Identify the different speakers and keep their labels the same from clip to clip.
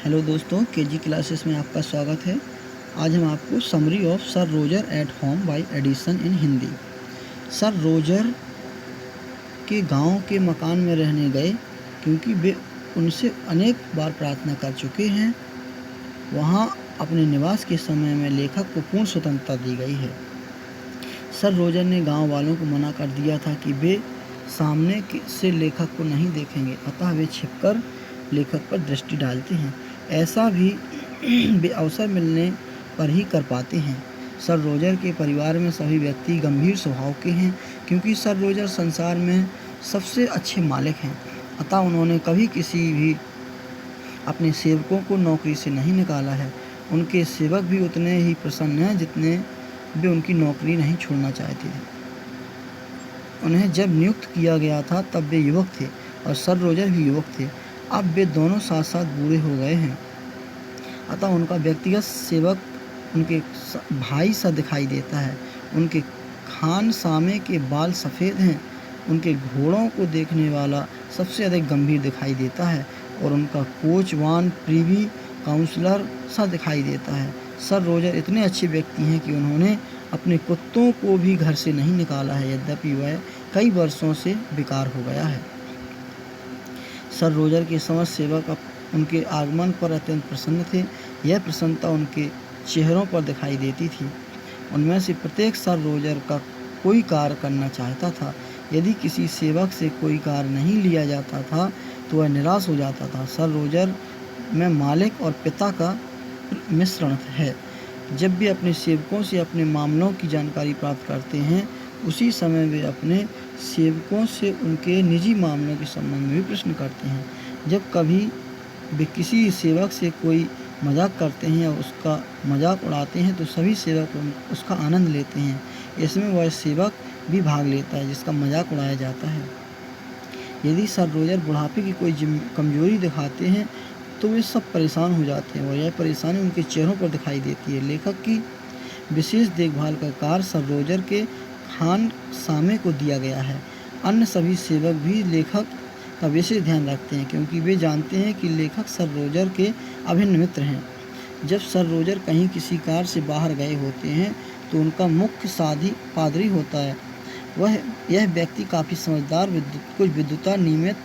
Speaker 1: Hello दोस्तों, KG classes में आपका स्वागत है। आज हम आपको summary of sir Roger at home by Addison in Hindi. Sir Roger के गांव के मकान में रहने गए क्योंकि वे उनसे अनेक बार प्रार्थना कर चुके हैं। वहां अपने निवास के समय में लेखक को पूर्ण स्वतंत्रता दी गई है। सर रोजर ने गांव वालों को मना कर दिया था कि वे सामने से लेखक को नहीं देखेंगे, अतः वे छिपकर लेखक पर दृष्टि डालते हैं। ऐसा भी वे अवसर मिलने पर ही कर पाते हैं। सर रोजर के परिवार में सभी व्यक्ति गंभीर स्वभाव के हैं क्योंकि सर रोजर संसार में सबसे अच्छे मालिक हैं। अतः उन्होंने कभी किसी भी अपने सेवकों को नौकरी से नहीं निकाला है। उनके सेवक भी उतने ही प्रसन्न हैं जितने वे उनकी नौकरी नहीं छोड़ना चाहते थे। उन्हें जब नियुक्त किया गया था तब वे युवक थे और सर रोजर भी युवक थे। अब वे दोनों साथ साथ बूढ़े हो गए हैं, अतः उनका व्यक्तिगत सेवक उनके भाई सा दिखाई देता है। उनके खान सामे के बाल सफ़ेद हैं। उनके घोड़ों को देखने वाला सबसे अधिक गंभीर दिखाई देता है और उनका कोचवान प्रीवी काउंसलर सा दिखाई देता है। सर रोजर इतने अच्छे व्यक्ति हैं कि उन्होंने अपने कुत्तों को भी घर से नहीं निकाला है, यद्यपि वह कई वर्षों से बेकार हो गया है। सर रोजर के समस्त सेवक उनके आगमन पर अत्यंत प्रसन्न थे। यह प्रसन्नता उनके चेहरों पर दिखाई देती थी। उनमें से प्रत्येक सर रोजर का कोई कार्य करना चाहता था। यदि किसी सेवक से कोई कार्य नहीं लिया जाता था तो वह निराश हो जाता था। सर रोजर में मालिक और पिता का मिश्रण है। जब वे अपने सेवकों से अपने मामलों की जानकारी प्राप्त करते हैं, उसी समय वे अपने सेवकों से उनके निजी मामलों के संबंध में भी प्रश्न करते हैं। जब कभी वे किसी सेवक से कोई मजाक करते हैं या उसका मजाक उड़ाते हैं तो सभी सेवक उसका आनंद लेते हैं। इसमें वह सेवक भी भाग लेता है जिसका मजाक उड़ाया जाता है। यदि सर रोजर बुढ़ापे की कोई कमजोरी दिखाते हैं तो वे सब परेशान हो जाते हैं और यह परेशानी उनके चेहरों पर दिखाई देती है। लेखक की विशेष देखभाल का कार्य सर रोजर के खान सामे को दिया गया है। अन्य सभी सेवक भी लेखक का विशेष ध्यान रखते हैं क्योंकि वे जानते हैं कि लेखक सर रोजर के अभिन्न मित्र हैं। जब सर रोजर कहीं किसी कार्य से बाहर गए होते हैं तो उनका मुख्य साथी पादरी होता है। यह व्यक्ति काफ़ी समझदार, कुछ विद्वता नियमित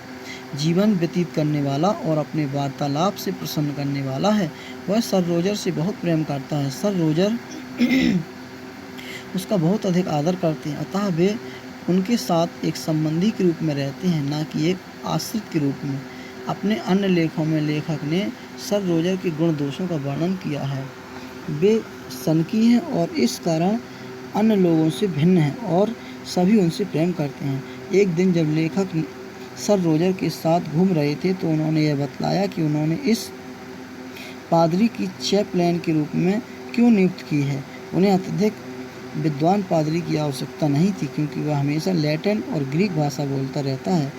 Speaker 1: जीवन व्यतीत करने वाला और अपने वार्तालाप से प्रसन्न करने वाला है। वह सर रोजर से बहुत प्रेम करता है। सर रोजर उसका बहुत अधिक आदर करते हैं, अतः वे उनके साथ एक संबंधी के रूप में रहते हैं, न कि एक आश्रित के रूप में। अपने अन्य लेखों में लेखक ने सर रोजर के गुण दोषों का वर्णन किया है। वे सनकी हैं और इस कारण अन्य लोगों से भिन्न हैं और सभी उनसे प्रेम करते हैं। एक दिन जब लेखक सर रोजर के साथ घूम रहे थे तो उन्होंने यह बतलाया कि उन्होंने इस पादरी की चैपलैन के रूप में क्यों नियुक्त की है। उन्हें अत्यधिक विद्वान पादरी की आवश्यकता नहीं थी क्योंकि वह हमेशा लैटिन और ग्रीक भाषा बोलता रहता है।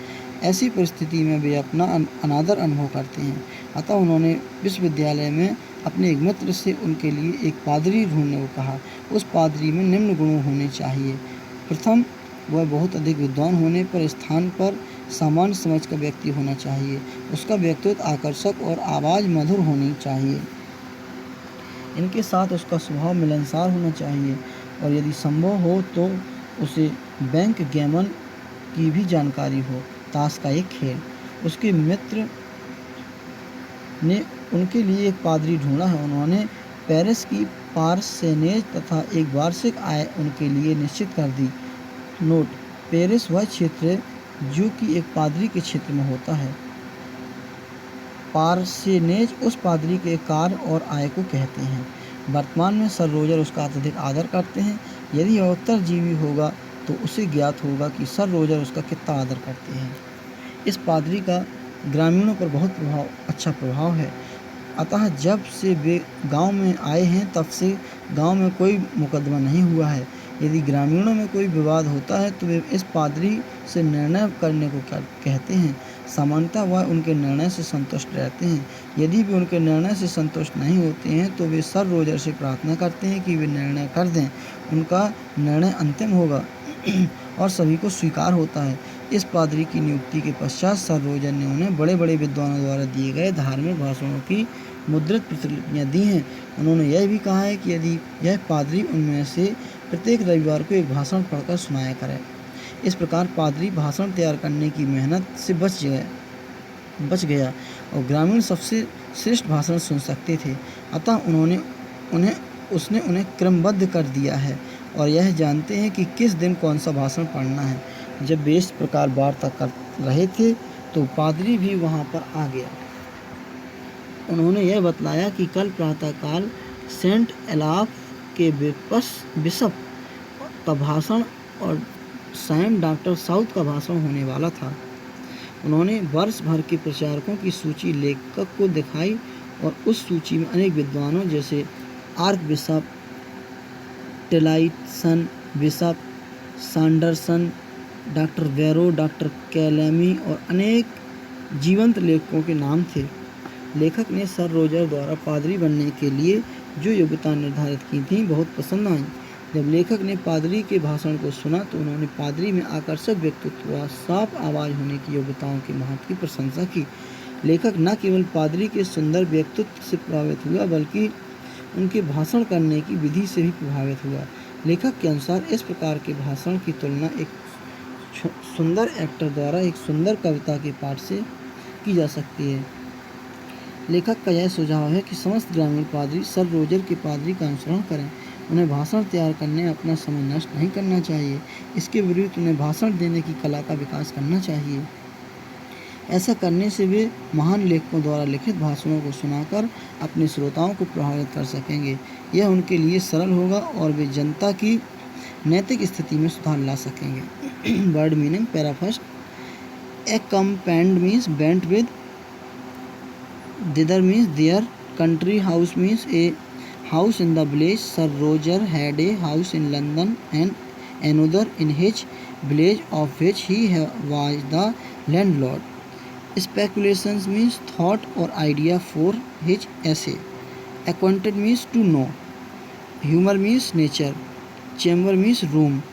Speaker 1: ऐसी परिस्थिति में वे अपना अनादर अनुभव करते हैं, अतः उन्होंने विश्वविद्यालय में अपने एक मित्र से उनके लिए एक पादरी ढूंढने को कहा। उस पादरी में निम्न गुण होने चाहिए। प्रथम, वह बहुत अधिक विद्वान होने पर स्थान पर सामान्य समझ का व्यक्ति होना चाहिए। उसका व्यक्तित्व आकर्षक और आवाज़ मधुर होनी चाहिए। इनके साथ उसका स्वभाव मिलनसार होना चाहिए और यदि संभव हो तो उसे बैंक गैमन की भी जानकारी हो, ताश का एक खेल। उसके मित्र ने उनके लिए एक पादरी ढूंढा है। उन्होंने पेरिस की पार्सेनेज तथा एक वार्षिक आय उनके लिए निश्चित कर दी। नोट: पेरिस वह क्षेत्र है जो कि एक पादरी के क्षेत्र में होता है। पार्सेनेज उस पादरी के कार्य और आय को कहते हैं। वर्तमान में सर रोजर उसका अत्यधिक आदर करते हैं। यदि वह उत्तरजीवी होगा तो उसे ज्ञात होगा कि सर रोजर उसका कितना आदर करते हैं। इस पादरी का ग्रामीणों पर बहुत अच्छा प्रभाव है, अतः जब से वे गांव में आए हैं तब से गांव में कोई मुकदमा नहीं हुआ है। यदि ग्रामीणों में कोई विवाद होता है तो वे इस पादरी से निर्णय करने को कहते हैं। सामान्यतः वह उनके निर्णय से संतुष्ट रहते हैं। यदि वे उनके निर्णय से संतुष्ट नहीं होते हैं तो वे सर रोजर से प्रार्थना करते हैं कि वे निर्णय कर दें। उनका निर्णय अंतिम होगा और सभी को स्वीकार होता है। इस पादरी की नियुक्ति के पश्चात सर रोजर ने उन्हें बड़े बड़े विद्वानों द्वारा दिए गए धार्मिक भाषणों की मुद्रित प्रतिलिपियाँ दी हैं। उन्होंने यह भी कहा है कि यदि यह पादरी उनमें से प्रत्येक रविवार को एक भाषण पढ़कर सुनाया करे। इस प्रकार पादरी भाषण तैयार करने की मेहनत से बच गया और ग्रामीण सबसे श्रेष्ठ भाषण सुन सकते थे। अतः उसने उन्हें क्रमबद्ध कर दिया है और यह जानते हैं कि किस दिन कौन सा भाषण पढ़ना है। जब वे इस प्रकार वार्ता कर रहे थे तो पादरी भी वहाँ पर आ गया। उन्होंने यह बतलाया कि कल प्रातःकाल सेंट एलाफ के बिशप का भाषण और शाम डॉक्टर साउथ का भाषण होने वाला था। उन्होंने वर्ष भर के प्रचारकों की सूची लेखक को दिखाई और उस सूची में अनेक विद्वानों जैसे archbishop Tillotson, bishop Sanderson, doctor वेरो, डॉक्टर कैलेमी और अनेक जीवंत लेखकों के नाम थे। लेखक ने सर रोजर द्वारा पादरी बनने के लिए जो योग्यता निर्धारित की थी बहुत पसंद आई। जब लेखक ने पादरी के भाषण को सुना तो उन्होंने पादरी में आकर्षक व्यक्तित्व व साफ आवाज़ होने की योग्यताओं के महत्व की प्रशंसा की। लेखक न केवल पादरी के सुंदर व्यक्तित्व से प्रभावित हुआ बल्कि उनके भाषण करने की विधि से भी प्रभावित हुआ। लेखक के अनुसार इस प्रकार के भाषण की तुलना एक सुंदर एक्टर द्वारा एक सुंदर कविता के पाठ से की जा सकती है। लेखक का यह सुझाव है कि समस्त ग्रामीण पादरी सर रोजर के पादरी का अनुसरण करें। उन्हें भाषण तैयार करने में अपना समय नष्ट नहीं करना चाहिए। इसके विरुद्ध उन्हें भाषण देने की कला का विकास करना चाहिए। ऐसा करने से वे महान लेखकों द्वारा लिखित भाषणों को सुनाकर अपने श्रोताओं को प्रभावित कर सकेंगे। यह उनके लिए सरल होगा और वे जनता की नैतिक स्थिति में सुधार ला सकेंगे। Word meaning para first, accompanied means bent with, thither means there, country house means a house in the village. Sir Roger had a house in London and another in his village of which he was the landlord. Speculations means thought or idea for his essay. Acquainted means to know. Humor means nature. Chamber means room.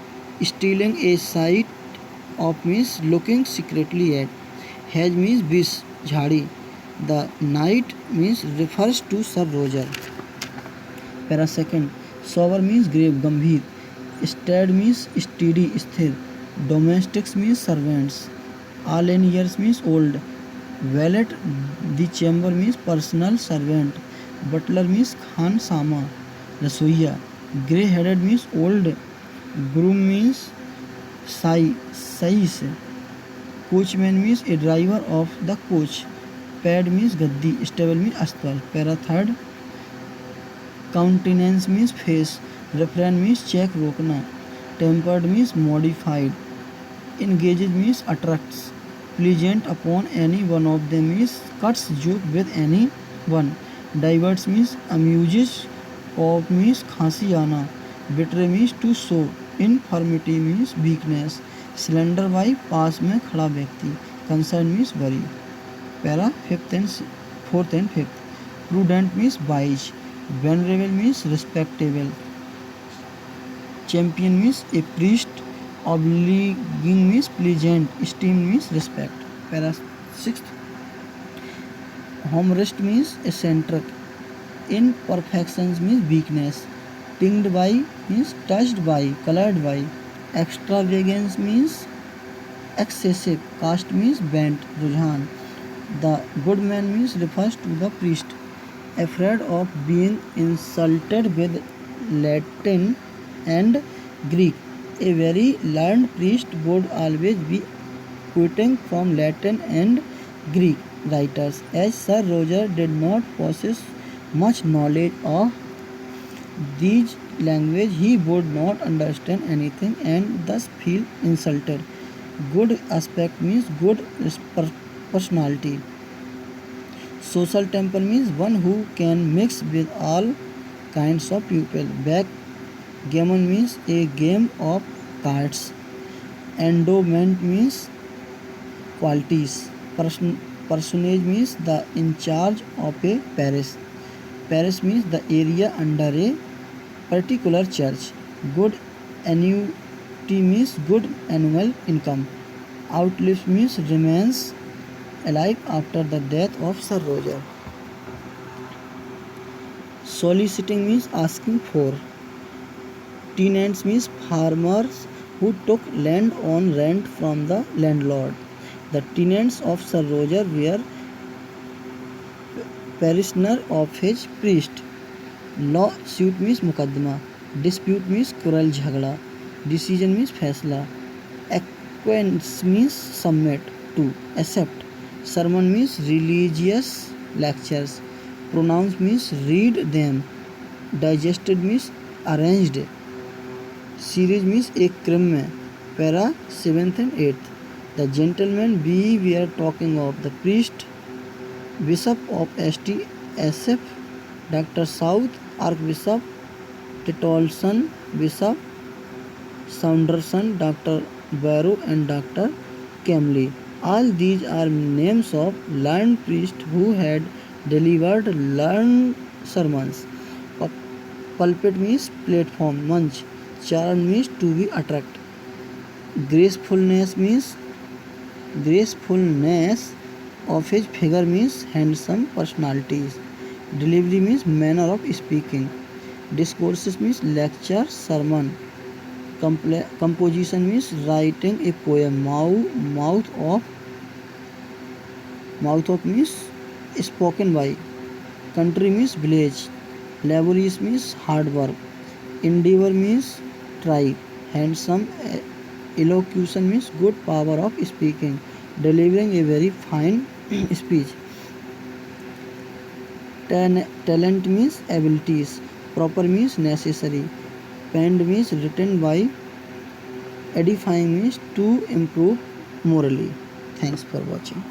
Speaker 1: Stealing a sight of means looking secretly at. Hedge means bush, jhadi. The night means refers to Sir Roger. Para second, sober means grave, gambhir. Staid means steady, sthir. Domestics means servants. Alieners means old. Valet the chamber means personal servant. Butler means khan sama, रसोइया. Grey-headed means old. Groom means size. Coachman means a driver of the coach. Pad means Gaddi. Stable means अस्पताल. Para third, countenance means face. Refrain means check, रोकना. Tempered means modified. Engaged means attracts. Pleasant upon any one of them means cuts joke with any one. Diverts means amuses. Cough means खांसी आना. Betray means to show. Infirmity means weakness. Slender wife पास में खड़ा व्यक्ति. Concern means worry. Para fourth and fifth. Prudent means wise. Venerable means respectable. Champion means a priest. Obliging means pleasant. Esteem means respect. Para sixth, humorist means eccentric. Imperfections means weakness. Tinged by means touched by, colored by. Extravagance means excessive. Caste means bent, रुझान. The good man means refers to the priest. Afraid of being insulted with Latin and Greek. A very learned priest would always be quoting from Latin and Greek writers. As Sir Roger did not possess much knowledge of these languages, he would not understand anything and thus feel insulted. Good aspect means good personality. Social temper means one who can mix with all kinds of people. Backgammon means a game of cards. Endowment means qualities. Personage means the in charge of a parish. Parish means the area under a particular church. Good annuity means good annual income. Outlives means remains alive after the death of Sir Roger. Soliciting means asking for. Tenants means farmers who took land on rent from the landlord. The tenants of Sir Roger were parishioner of his priest. Lawsuit means मुकदमा. Dispute means quarrel झगड़ा. Decision means फैसला. Acquiesce means submit to, accept. Sermon means religious lectures. Pronounce means read them. Digested means arranged. Series means एक क्रम में. Para 7th and 8th. The gentleman we are talking of, the priest, Bishop of St. Asaph, Dr. South, Archbishop Titolson, Bishop Saunderson, Dr. Barrow and Dr. Camley. All these are names of learned priests who had delivered learned sermons. Pulpit means platform, munch. Charm means to be attract. Gracefulness of his figure means handsome personalities. Delivery means manner of speaking. Discourses means lecture, sermon. Composition means writing a poem. Mouth of means spoken by. Country means village. Laborious means hard work. Endeavor means try. Handsome elocution means good power of speaking, delivering a very fine speech. Talent means abilities. Proper means necessary. Penned means written by. Edifying means to improve morally. Thanks for watching.